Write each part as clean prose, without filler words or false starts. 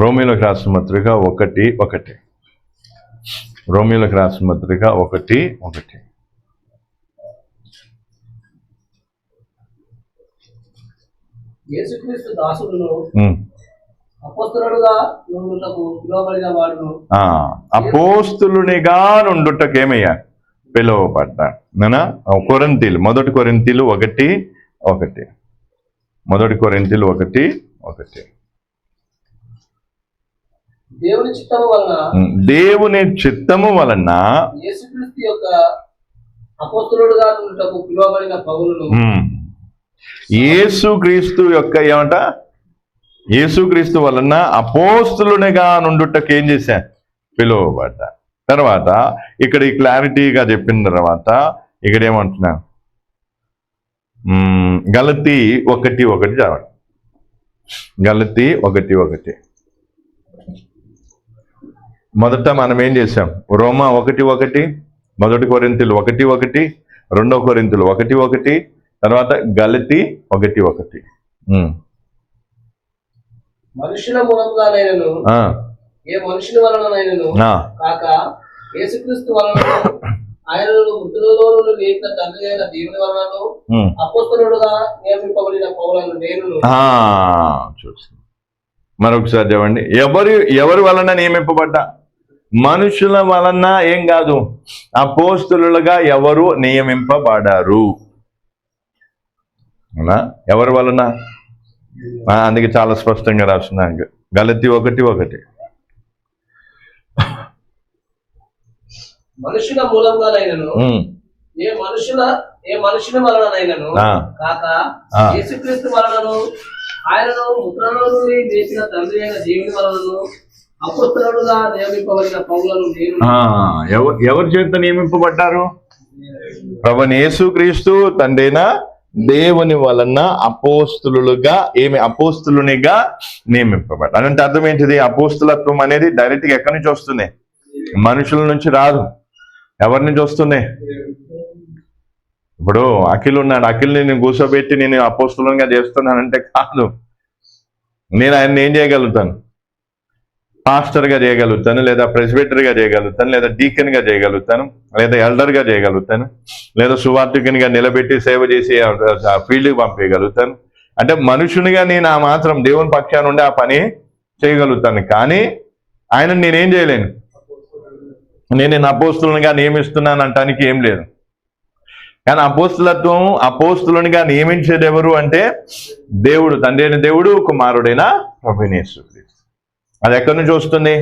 రోమీయులకు రాసిన పత్రిక 1:1. రోమీయులకు రాసిన పత్రిక 1:1. యేసుక్రీస్తు దాసుడును అపోస్తలుడుగా నుండుటకు పిలువబడిన వాడును. అపోస్తలునిగా నుండుటకు ఏమయ్యా పిలువబడ్డా. కొరింథీలు 1 కొరింథీలు 1:1. 1 కొరింథీలు 1:1. దేవుని చిత్తము వలన యేసుక్రీస్తు యొక్క అపోస్తలుడుగా నుండుటకు పిలువబడిన పౌలును. యేసుక్రీస్తు యొక్క ఏమంట, యేసుక్రీస్తు వలన అపోస్తలునిగా నుండుటకు ఏం చేశా పిలువబడ్డా. తర్వాత ఇక్కడ ఈ క్లారిటీగా చెప్పిన తర్వాత ఇక్కడ ఏమంటున్నా, గలతీ 1:1 చదవండి. గలతీ 1:1. మొదట మనం ఏం చేసాం, రోమా 1:1, 1 కొరింథీలు 1:1, 2 కొరింథీలు 1:1, తర్వాత గలతీ 1:1. మనుషుల మూలంగానైనను ఏ మనుషుల వలనైనను కాక యేసుక్రీస్తు వలన ఆయనను మృతులలో నుండి లేపిన తండ్రి అయిన దేవుని వలనను అపోస్తలుడుగా నియమింపబడిన పౌలను నేను. చూస్తాను మరొకసారి చెప్పండి. ఎవరి వలన నియమింపబడ్డా? మనుషుల వలన ఏం కాదు, అపోస్తలులుగా ఎవరు నియమింపబడారు? ఎవరి వలన? అందుకే చాలా స్పష్టంగా రాస్తున్నాను. గలతీ 1:1. మనుషుల మూలంగానైనను ఏ మనుషుల వలనైనను కాక యేసుక్రీస్తు వలనను ఆయనను మృతులలో నుండి లేపిన తండ్రి అయిన దేవుని వలనను అపోస్తలుడుగా నియమింపబడిన పౌలను నేను. ఎవరి చేత నియమింపబడ్డారు? ప్రభువైన యేసుక్రీస్తు తండ్రైన దేవుని వలన అపోస్తలునిగా నియమింపబడ్డారు. అంటే అర్థం ఏంటిది? అపోస్తలత్వం అనేది డైరెక్ట్ గా ఎక్కడి నుంచి వస్తుంది? మనుషుల నుంచి రాదు. ఎవరి నుంచి వస్తుంది? ఇప్పుడు అఖిల్ ఉన్నాడు, అఖిల్ని నేను కూర్చోబెట్టి నేను అపోస్తలునిగా చేస్తున్నానంటే కాదు. నేను ఆయన్ని ఏం చేయగలుగుతాను? పాస్టర్గా చేయగలుగుతాను, లేదా ప్రెసిడెంటర్గా చేయగలుగుతాను, లేదా డీకన్గా చేయగలుగుతాను, లేదా ఎల్డర్గా చేయగలుగుతాను, లేదా సువార్థికునిగా నిలబెట్టి సేవ చేసి ఫీల్డ్కి పంపించగలుగుతాను. అంటే మనుషునిగా నేను ఆ మాత్రం దేవుని పక్షాన ఉండి ఆ పని చేయగలుగుతాను. కానీ ఆయన నేనేం చేయలేను. నేను అపోస్తలునిగా నియమిస్తున్నాను అంటానికి ఏం లేదు. కానీ అపోస్తలునిగా నియమించేది ఎవరు అంటే దేవుడు, తండ్రి అయిన దేవుడు, కుమారుడైన ప్రభువైన యేసుక్రీస్తు. అది ఎక్కడి నుంచి వస్తుంది?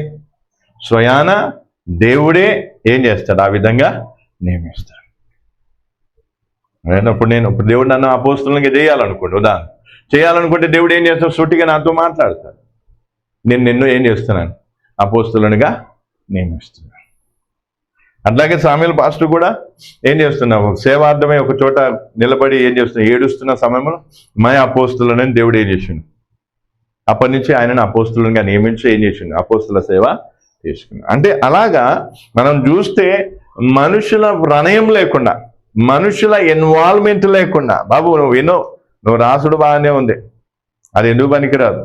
స్వయాన దేవుడే ఏం చేస్తాడు? ఆ విధంగా నియమిస్తాడు. ఇప్పుడు దేవుడు నన్ను అపోస్తలునిగా చేయాలనుకుంటే దేవుడు ఏం చేస్తాడు? సూటిగా నాతో మాట్లాడతాడు. నేను నిన్ను ఏం చేస్తున్నాను? అపోస్తలునిగా నియమిస్తున్నాను. అట్లాగే సామ్యూయల్ పాస్టర్ కూడా ఏం చేస్తున్నావు? సేవార్థమై ఒక చోట నిలబడి ఏం చేస్తున్నావు? ఏడుస్తున్న సమయంలో మై అపోస్తలునని దేవుడు ఏం చేసిండు? అప్పటి నుంచి ఆయనను అపోస్తలునిగా నియమించి ఏం చేసిండు? అపోస్తల సేవ చేసుకున్నాడు. అంటే అలాగా మనం చూస్తే మనుషుల ప్రణయం లేకుండా, మనుషుల ఇన్వాల్వ్మెంట్ లేకుండా, బాబు నువ్వు రాసుడు బాగానే ఉంది, అది ఎందుకు పనికిరాదు.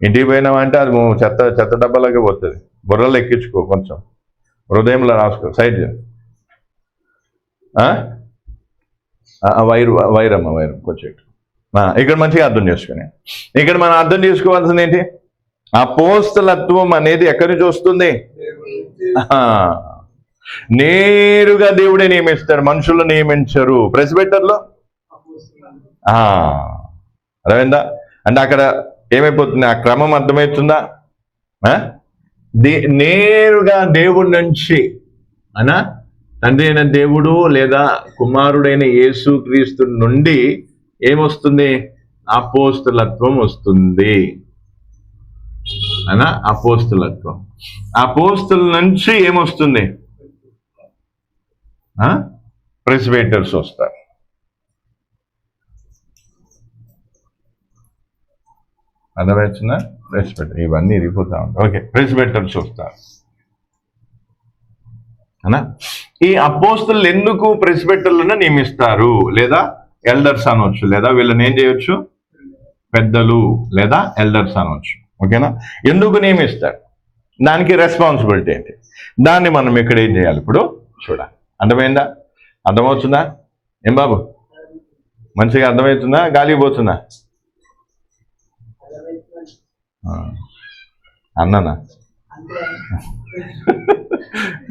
ఇంటికి పోయినావంటే అది చెత్త డబ్బాలోకి పోతుంది. బుర్రలు ఎక్కించుకో, కొంచెం హృదయంలో రాసుకో, సైడ్ వైరం కొంచెం ఇక్కడ మంచిగా అర్థం చేసుకుని, ఇక్కడ మనం అర్థం చేసుకోవాల్సింది ఏంటి? అపోస్తలత్వం అనేది ఎక్కడి నుంచి వస్తుంది? నేరుగా దేవుడే నియమిస్తాడు, మనుషులు నియమించరు. ప్రెసిడెంటర్లో అర్థమైందా? అంటే అక్కడ ఏమైపోతుంది? ఆ క్రమం అర్థమవుతుందా? నేరుగా దేవుడి నుంచి తండ్రి అయిన దేవుడు లేదా కుమారుడైన యేసుక్రీస్తు నుండి ఏమొస్తుంది? అపోస్తలత్వం వస్తుంది. అపోస్తలత్వం. అపోస్తల నుంచి ఏమొస్తుంది? ప్రెసిడెంటర్స్ వస్తారు. అర్థమవుతుందా? ప్రెసిడెంటర్ ఇవన్నీ ఇరిగిపోతా ఉంటాయి. ఓకే, ప్రెసిడెంటర్స్ వస్తారు. ఈ అపోస్తలు ఎందుకు ప్రెసిడెంటర్లను నియమిస్తారు? లేదా ఎల్డర్స్ అనవచ్చు, లేదా వీళ్ళని ఏం చేయొచ్చు? పెద్దలు లేదా ఎల్డర్స్ అనవచ్చు. ఓకేనా? ఎందుకు నియమిస్తాడు, దానికి రెస్పాన్సిబిలిటీ ఏంటి, దాన్ని మనం ఇక్కడ ఏం చేయాలి ఇప్పుడు చూడాలి. అర్థమైందా? అర్థమవుతుందా? ఏం బాబు, మంచిగా అర్థమవుతుందా? గాలికి పోతుందా? అన్ననా?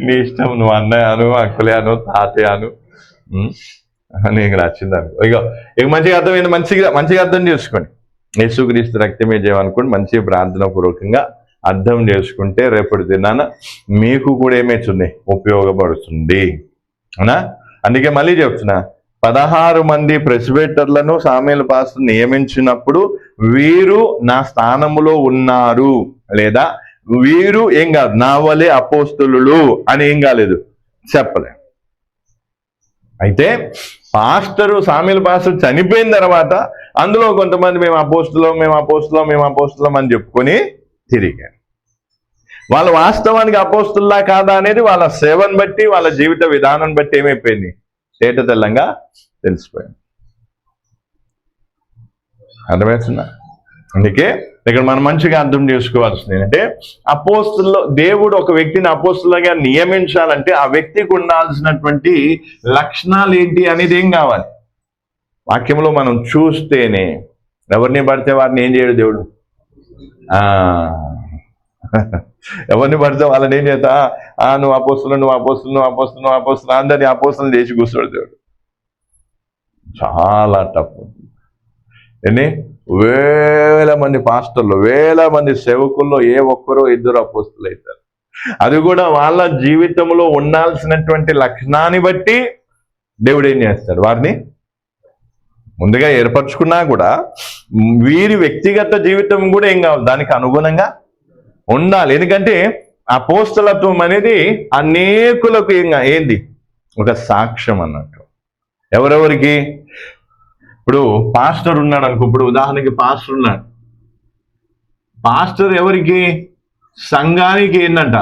నీ ఇష్టం, నువ్వు అన్నయ్య అను, అక్కలే అను, తాతయ్య అను, నీకు నచ్చింది అనుకో. ఇక మంచిగా అర్థమైంది. మంచిగా అర్థం చేసుకోండి. యేసుక్రీస్తు రక్తమే జయం అనుకోండి. మంచి ప్రార్థన పూర్వకంగా అర్థం చేసుకుంటే రేపటి దినాన మీకు కూడా ఏమవుతుంది, ఉపయోగపడుతుంది. అవునా? అందుకే మళ్ళీ చెప్తున్నా, 16 మంది ప్రెస్బిటర్లను సామ్యుయేలు పాస్టర్ నియమించినప్పుడు వీరు నా స్థానములో ఉన్నారు, లేదా వీరు ఏం కాదు నా వలే అపోస్తులు అని ఏం కాలేదు, చెప్పలే. అయితే సామ్యుయేలు పాస్టర్ చనిపోయిన తర్వాత అందులో కొంతమంది మేము అపోస్తులం అని చెప్పుకొని తిరిగారు. వాళ్ళు వాస్తవానికి అపోస్తుల్లా కాదా అనేది వాళ్ళ సేవను బట్టి, వాళ్ళ జీవిత విధానం బట్టి ఏమైపోయింది, తేట తెల్లంగా తెలిసిపోయింది. అర్థమవుతుందా? అందుకే ఇక్కడ మనం మంచిగా అర్థం చేసుకోవాల్సింది ఏంటంటే, అపోస్తుల్లో దేవుడు ఒక వ్యక్తిని అపోస్తులుగా నియమించాలంటే ఆ వ్యక్తికి ఉండాల్సినటువంటి లక్షణాలు ఏంటి అనేది ఏం కావాలి, వాక్యంలో మనం చూస్తేనే. ఎవరిని పడితే వారిని ఏం చేయడు దేవుడు, ఎవరిని పడితే వాళ్ళని ఏం చేస్తా, నువ్వు అపోస్తులు అందరినీ అపోస్తులను చేసి కూర్చోడు దేవుడు. చాలా టఫ్. వేల మంది పాస్టర్లు, వేల మంది సేవకుల్లో ఏ ఒక్కరో ఇద్దరు అపోస్తులు అవుతారు. అది కూడా వాళ్ళ జీవితంలో ఉండాల్సినటువంటి లక్షణాన్ని బట్టి దేవుడు ఏం చేస్తాడు, వారిని ముందుగా ఏర్పరచుకున్నా కూడా వీరి వ్యక్తిగత జీవితం కూడా ఏం కావాలి, దానికి అనుగుణంగా ఉండాలి. ఎందుకంటే అపోస్తలత్వం అనేది అనేకులకు ఏంది, ఒక సాక్ష్యం అన్నట్టు. ఎవరెవరికి? ఇప్పుడు పాస్టర్ ఉన్నాడు అనుకో, ఇప్పుడు ఉదాహరణకి పాస్టర్ ఉన్నాడు. పాస్టర్ ఎవరికి? సంఘానికి ఏంటంట,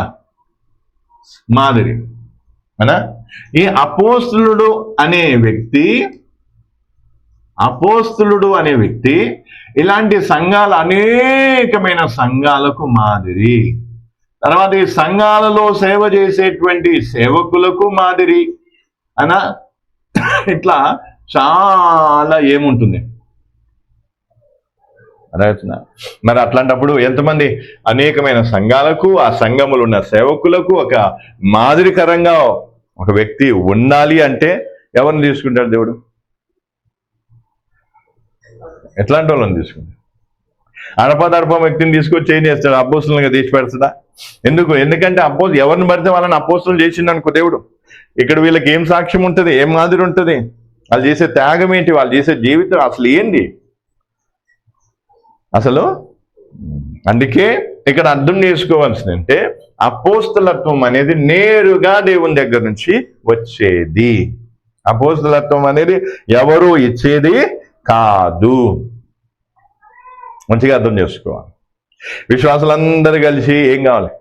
మాదిరి. అనా? ఈ అపోస్తులుడు అనే వ్యక్తి ఇలాంటి సంఘాలు, అనేకమైన సంఘాలకు మాదిరి. తర్వాత ఈ సంఘాలలో సేవ చేసేటువంటి సేవకులకు మాదిరి అనా? ఇట్లా చాలా ఏముంటుంది. మరి అట్లాంటప్పుడు ఎంతమంది అనేకమైన సంఘాలకు, ఆ సంఘములు ఉన్న సేవకులకు ఒక మాదిరికరంగా ఒక వ్యక్తి ఉండాలి అంటే ఎవరిని తీసుకుంటాడు దేవుడు? ఎట్లాంటి వాళ్ళని తీసుకుంటాడు? అడపదడప వ్యక్తిని తీసుకొచ్చి ఏం చేస్తాడు, అపోస్తులుగా తీసి పెడతాడా? ఎందుకంటే ఎవరిని పడితే వాళ్ళని అపోస్తులు చేసిండు అనుకో దేవుడు. ఇక్కడ వీళ్ళకి ఏం సాక్ష్యం ఉంటుంది, ఏం మాదిరి ఉంటుంది, వాళ్ళు చేసే త్యాగం ఏంటి, వాళ్ళు చేసే జీవితం అసలు ఏంటి అసలు. అందుకే ఇక్కడ అర్థం చేసుకోవాల్సిందంటే అపోస్తలత్వం అనేది నేరుగా దేవుని దగ్గర నుంచి వచ్చేది. అపోస్తలత్వం అనేది ఎవరు ఇచ్చేది కాదు. మంచిగా అర్థం చేసుకోవాలి. విశ్వాసులందరూ కలిసి ఏం కావాలి,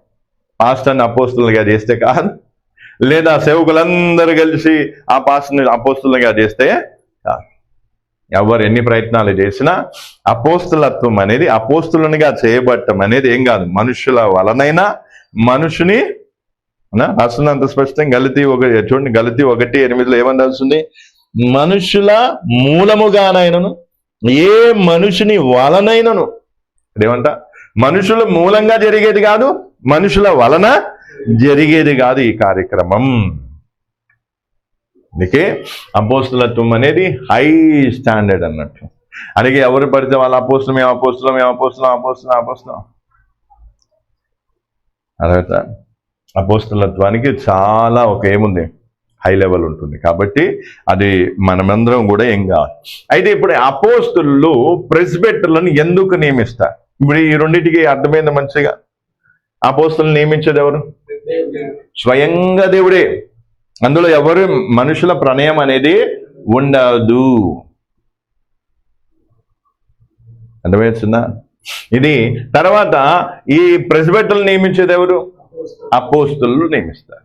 పాస్టర్ని అపోస్తలుగా చేస్తే కాదు, లేదా సేవకులందరూ కలిసి ఆ పాస్టర్ని అపోస్తలుగా చేస్తే కాదు. ఎవరు ఎన్ని ప్రయత్నాలు చేసినా అపోస్తలత్వం అనేది, అపోస్తలునిగా చేయబడటం అనేది ఏం కాదు, మనుషుల వలనైనా మనుషుని రాస్తున్నంత స్పష్టం. చూడండి, గలతీ 1:8 ఏమని రాస్తుంది, మనుషుల మూలముగానైనను ఏ మనుషుని వలనైనను. ఏమంట, మనుషుల మూలంగా జరిగేది కాదు, మనుషుల వలన జరిగేది కాదు ఈ కార్యక్రమం. అందుకే అపోస్తలత్వం అనేది హై స్టాండర్డ్ అన్నట్టు. అలాగే ఎవరు పడితే వాళ్ళ అపోస్తలం అర్థమవుతా. అపోస్తలత్వానికి చాలా ఏముంది, హై లెవెల్ ఉంటుంది. కాబట్టి అది మనమందరం కూడా ఏం కావాలి. అయితే ఇప్పుడు అపోస్తలు ప్రెస్బిటర్లను ఎందుకు నియమిస్తారు? ఇప్పుడు ఈ రెండింటికి అర్థమైంది మంచిగా. అపోస్తలను నియమించేది ఎవరు? స్వయంగా దేవుడే. అందులో ఎవరు మనుషుల ప్రణయం అనేది ఉండదు. అర్థమవుతుందా? ఇది తర్వాత ఈ ప్రెస్బిటర్లు నియమించేది ఎవరు? అపోస్తలు నియమిస్తారు.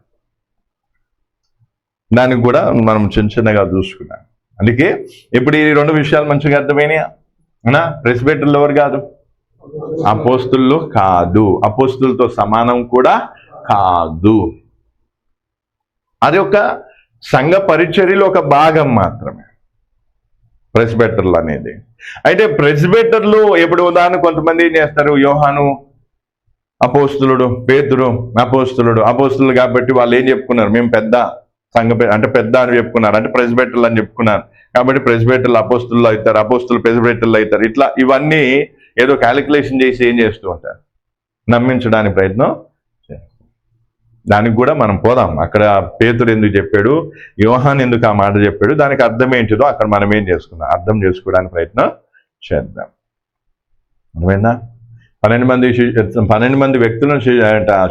దానికి కూడా మనం చిన్నగా చూసుకున్నాం. అందుకే ఇప్పుడు ఈ రెండు విషయాలు మంచిగా అర్థమైనాయా? ప్రెస్బిటర్లు ఎవరు కాదు, అపోస్తులు కాదు, అపోస్తులతో సమానం కూడా కాదు. అది ఒక సంఘ పరిచర్యలో ఒక భాగం మాత్రమే ప్రెస్బిటర్లు అనేది. అయితే ప్రెస్బిటర్లు ఎప్పుడు ఉదాహరణ కొంతమంది ఏం చేస్తారు, యోహాను అపోస్తులుడు, పేతురు అపోస్తులు కాబట్టి వాళ్ళు ఏం చెప్పుకున్నారు, మేము పెద్ద సంఘ అంటే పెద్ద అని చెప్పుకున్నారు, అంటే ప్రెస్బిటర్లు అని చెప్పుకున్నారు కాబట్టి ప్రెస్బిటర్లు అపోస్తులు అవుతారు, అపోస్తులు ప్రెస్బిటర్లు అవుతారు. ఇట్లా ఇవన్నీ ఏదో క్యాలిక్యులేషన్ చేసి ఏం చేస్తూ ఉంటారు, నమ్మించడానికి ప్రయత్నం. దానికి కూడా మనం పోదాం. అక్కడ పేతురు ఎందుకు చెప్పాడు, యోహాన్ ఎందుకు ఆ మాట చెప్పాడు, దానికి అర్థం ఏంటిదో అక్కడ మనం ఏం చేసుకుందాం, అర్థం చేసుకోవడానికి ప్రయత్నం చేద్దాం. అర్థమైందా? 12 మంది వ్యక్తులను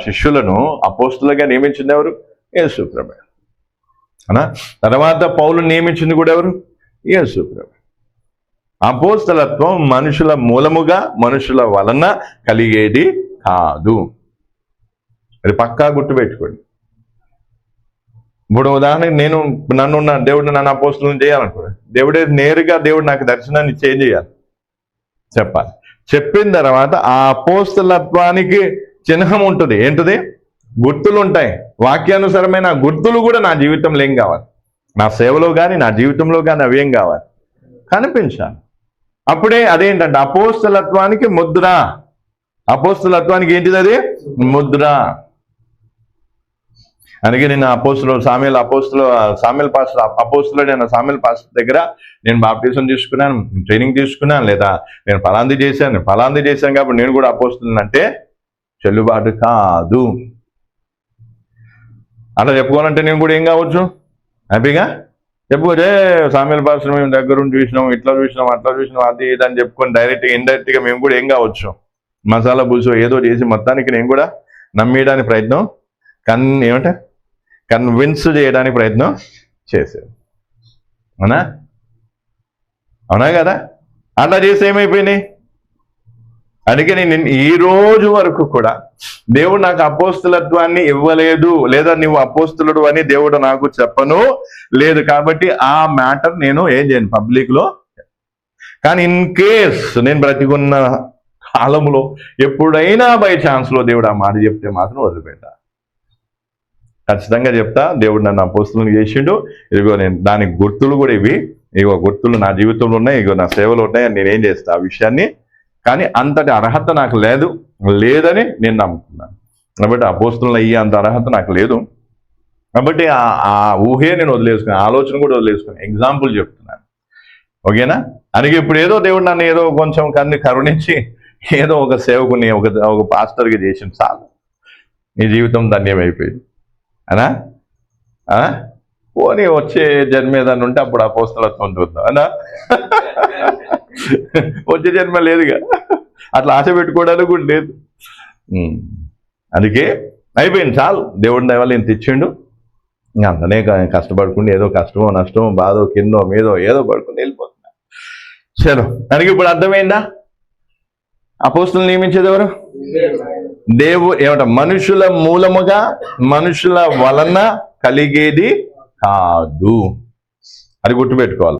శిష్యులను అపోస్తులుగా నియమించింది ఎవరు? యేసు ప్రభువు. అనా తర్వాత పౌలు నియమించింది కూడా ఎవరు? యేసు ప్రభువు. అపోస్తలత్వం మనుషుల మూలముగా మనుషుల వలన కలిగేది కాదు. అది పక్కా గుర్తుపెట్టుకోండి. ఇప్పుడు ఉదాహరణకి దేవుడు నన్ను అపోస్తులను చేయాలనుకోండి, దేవుడు నాకు దర్శనాన్ని చేయాలి, చెప్పాలి. చెప్పిన తర్వాత ఆ అపోస్తలత్వానికి చిహ్నం ఉంటుంది. ఏంటిది? గుర్తులు ఉంటాయి. వాక్యానుసారమైన గుర్తులు కూడా నా జీవితంలో ఏం కావాలి, నా సేవలో కానీ నా జీవితంలో కానీ అవి ఏం కావాలి, కనిపించాలి. అప్పుడే అదేంటంటే అపోస్తలత్వానికి ముద్ర. అపోస్తలత్వానికి ఏంటిది? అది ముద్ర. అందుకే నేను సామ్యుయేల్ పాస్టర్ సామ్యుయేల్ పాస్టర్ దగ్గర నేను బాప్టిజం తీసుకున్నాను, ట్రైనింగ్ తీసుకున్నాను, లేదా నేను ఫలాంది చేశాను కాబట్టి నేను కూడా అపోస్తులను అంటే చెల్లుబాటు కాదు. అలా చెప్పుకోవాలంటే నేను కూడా ఏం కావచ్చు, హ్యాపీగా చెప్పుకోవచ్చే. సామ్యుయేల్ పాస్టర్ మేము దగ్గరుండి చూసినాం, ఇట్లా చూసినాం, అట్లా చూసినాం, అది ఇది అని చెప్పుకొని డైరెక్ట్గా ఇండైరెక్ట్గా మేము కూడా ఏం కావచ్చు, మసాలా బుసు ఏదో చేసి మొత్తానికి నేను కూడా నమ్మేయడానికి ప్రయత్నం కన్విన్స్ చేయడానికి ప్రయత్నం చేశారు. అవునా కదా? అట్లా చేసి ఏమైపోయినాయి? అందుకే నేను ఈ రోజు వరకు కూడా దేవుడు నాకు అపోస్తులత్వాన్ని ఇవ్వలేదు, లేదా నువ్వు అపోస్తులుడు అని దేవుడు నాకు చెప్పను లేదు. కాబట్టి ఆ మ్యాటర్ నేను ఏం చేయను పబ్లిక్లో. కానీ ఇన్ కేస్ నేను బ్రతికున్న కాలంలో ఎప్పుడైనా బై ఛాన్స్లో దేవుడు ఆ మాట చెప్తే మాత్రం వదిలిపెట్టా, ఖచ్చితంగా చెప్తా. దేవుడు నన్ను అపోస్తులను చేసిండు, ఇదిగో నేను దానికి గుర్తులు కూడా ఇగో గుర్తులు నా జీవితంలో ఉన్నాయి, ఇగో నా సేవలు ఉన్నాయి అని నేనేం చేస్తా ఆ విషయాన్ని. కానీ అంతటి అర్హత నాకు లేదని నేను నమ్ముతున్నాను. కాబట్టి అపోస్తులను అయ్యే అంత అర్హత నాకు లేదు. కాబట్టి ఆ ఊహే నేను వదిలేసుకున్నాను, ఆలోచన కూడా వదిలేసుకున్నాను. ఎగ్జాంపుల్ చెప్తున్నాను, ఓకేనా? అందుకే ఇప్పుడు ఏదో దేవుడు నన్ను ఏదో కొంచెం కరుణించి ఏదో ఒక సేవకుని ఒక పాస్టర్గా చేసిన చాలు, నీ జీవితం ధన్యమైపోయింది అనా. పోనీ వచ్చే జన్మ ఏదన్నా ఉంటే అప్పుడు అపోస్తలత్వం చూద్దాం అనా. వచ్చే జన్మ లేదుగా, అట్లా ఆశ పెట్టుకోవడానికి కూడా లేదు. అందుకే అయిపోయింది చాలు. దేవుడి దయ వల్ల ఇంత ఇచ్చిండు, ఇంకా అంతనే కష్టపడుకుంటే ఏదో కష్టమో నష్టమో బాధో కిందో మీదో ఏదో పడుకుని వెళ్ళిపోతున్నా. చలో, దానికి ఇప్పుడు అర్థమైందా? అపోస్తులను నియమించేది ఎవరు? ఏమంట? మనుషుల మూలముగా మనుషుల వలన కలిగేది కాదు. అది గుర్తుపెట్టుకోవాలి.